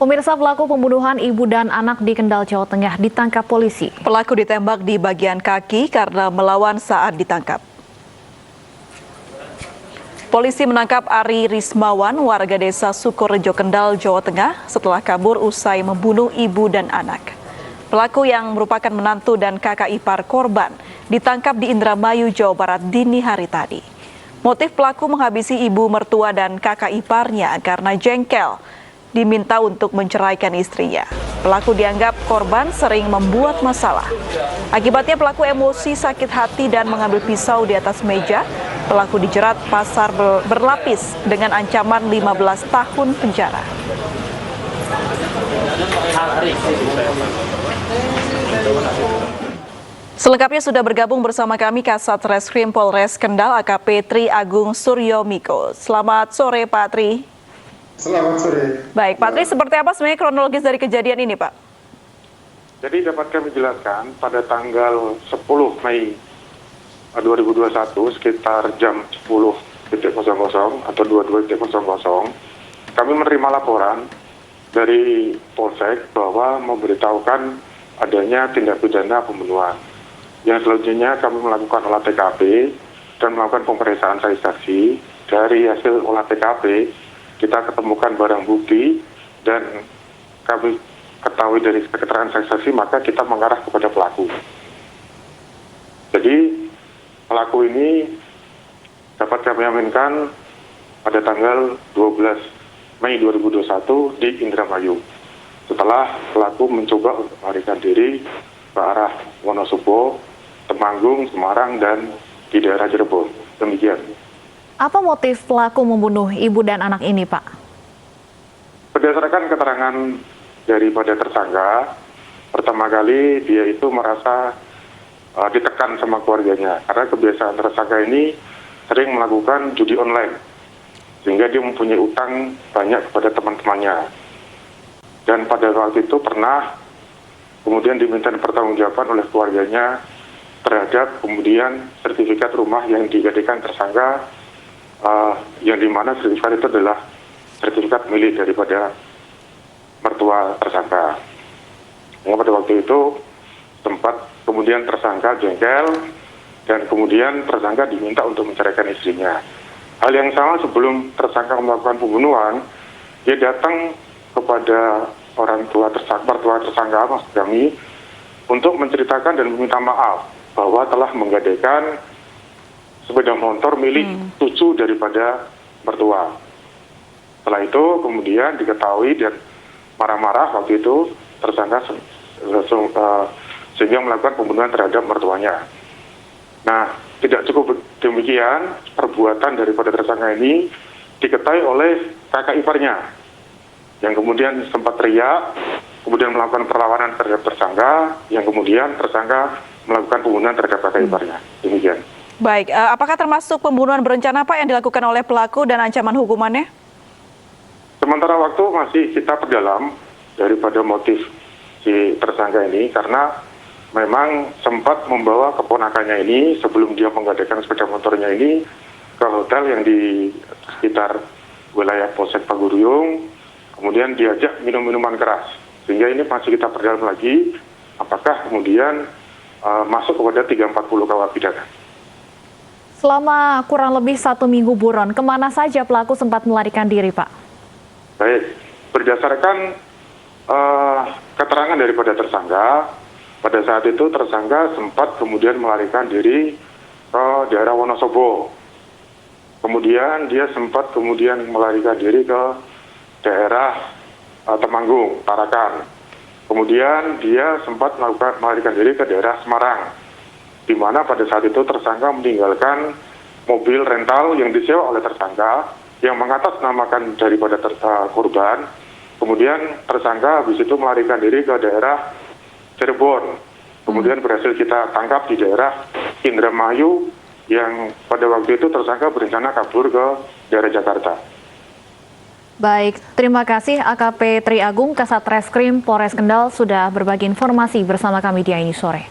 Pemirsa, pelaku pembunuhan ibu dan anak di Kendal, Jawa Tengah ditangkap polisi. Pelaku ditembak di bagian kaki karena melawan saat ditangkap. Polisi menangkap Ari Rismawan, warga desa Sukorejo, Kendal, Jawa Tengah, setelah kabur usai membunuh ibu dan anak. Pelaku yang merupakan menantu dan kakak ipar korban ditangkap di Indramayu, Jawa Barat dini hari tadi. Motif pelaku menghabisi ibu mertua dan kakak iparnya karena jengkel diminta untuk menceraikan istrinya. Pelaku dianggap korban sering membuat masalah. Akibatnya pelaku emosi, sakit hati dan mengambil pisau di atas meja. Pelaku dijerat pasal berlapis dengan ancaman 15 tahun penjara. Selengkapnya sudah bergabung bersama kami Kasat Reskrim Polres Kendal AKP Tri Agung Suryomiko. Selamat sore Pak Tri. Selamat sore. Baik, Pak Tri, seperti apa sebenarnya kronologis dari kejadian ini, Pak? Jadi dapat kami jelaskan pada tanggal 10 Mei 2021 sekitar jam 10.00 atau 22.00 kami menerima laporan dari Polsek bahwa memberitahukan adanya tindak pidana pembunuhan. Yang selanjutnya kami melakukan olah TKP dan melakukan pemeriksaan saksi. Dari hasil olah TKP kita ketemukan barang bukti dan kami ketahui dari keterangan saksi, maka kita mengarah kepada pelaku. Jadi pelaku ini dapat kami aminkan pada tanggal 12 Mei 2021 di Indramayu. Setelah pelaku mencoba untuk melarikan diri ke arah Wonosobo, Temanggung, Semarang, dan di daerah Cirebon. Demikian. Apa motif pelaku membunuh ibu dan anak ini, Pak? Berdasarkan keterangan daripada tersangka, pertama kali dia itu merasa ditekan sama keluarganya karena kebiasaan tersangka ini sering melakukan judi online sehingga dia mempunyai utang banyak kepada teman-temannya, dan pada waktu itu pernah kemudian diminta pertanggungjawaban oleh keluarganya terhadap kemudian sertifikat rumah yang dijadikan tersangka, yang dimana sertifikat itu adalah sertifikat milik daripada mertua tersangka. Yang pada waktu itu sempat kemudian tersangka jengkel dan kemudian tersangka diminta untuk menceraikan istrinya. Hal yang sama sebelum tersangka melakukan pembunuhan, dia datang kepada orang tua tersangka, maksud kami, untuk menceritakan dan meminta maaf bahwa telah menggadaikan sepeda motor milik cucu daripada mertua. Setelah itu kemudian diketahui dan marah-marah waktu itu tersangka sehingga melakukan pembunuhan terhadap mertuanya. Nah, tidak cukup demikian, perbuatan daripada tersangka ini diketahui oleh kakak iparnya yang kemudian sempat teriak, kemudian melakukan perlawanan terhadap tersangka, yang kemudian tersangka melakukan pembunuhan terhadap kakak iparnya. Demikian. Baik, apakah termasuk pembunuhan berencana, Pak, yang dilakukan oleh pelaku dan ancaman hukumannya? Sementara waktu masih kita perdalam daripada motif si tersangka ini, karena memang sempat membawa keponakannya ini sebelum dia menggadaikan sepeda motornya ini ke hotel yang di sekitar wilayah Polsek Paguruyung, kemudian diajak minum-minuman keras. Sehingga ini masih kita perdalam lagi, apakah kemudian masuk kepada 340 KUH pidana. Selama kurang lebih 1 minggu buron, kemana saja pelaku sempat melarikan diri, Pak? Baik, berdasarkan keterangan daripada tersangka, pada saat itu tersangka sempat kemudian melarikan diri ke daerah Wonosobo. Kemudian dia sempat kemudian melarikan diri ke daerah Temanggung, Tarakan. Kemudian dia sempat melarikan diri ke daerah Semarang, di mana pada saat itu tersangka meninggalkan mobil rental yang disewa oleh tersangka yang mengatasnamakan daripada korban. Kemudian tersangka habis itu melarikan diri ke daerah Cirebon. Kemudian berhasil kita tangkap di daerah Indramayu, yang pada waktu itu tersangka berencana kabur ke daerah Jakarta. Baik, terima kasih AKP Tri Agung, Kasat Reskrim Polres Kendal sudah berbagi informasi bersama kami di ini sore.